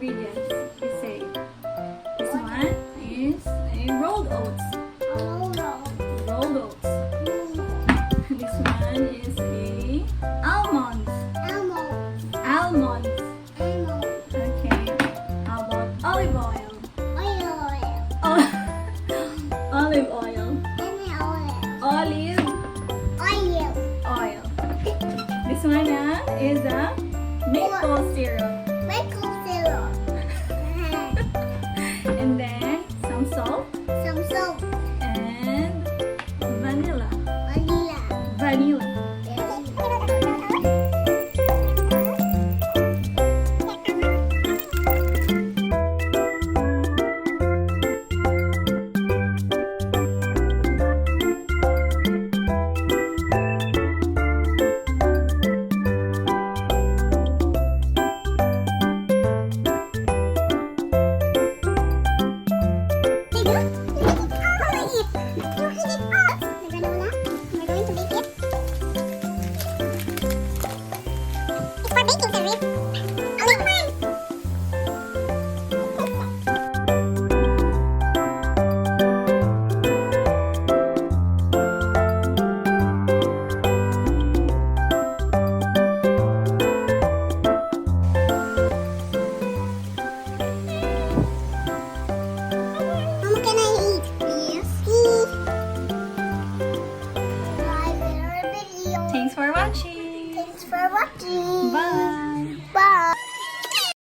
ingredients you say. This one is a rolled oats. Rolled oats. This one is a almonds. Almonds. Okay. How about olive oil? Olive oil. Olive oil. This one is a maple syrup. And then some salt and vanilla. Vanilla.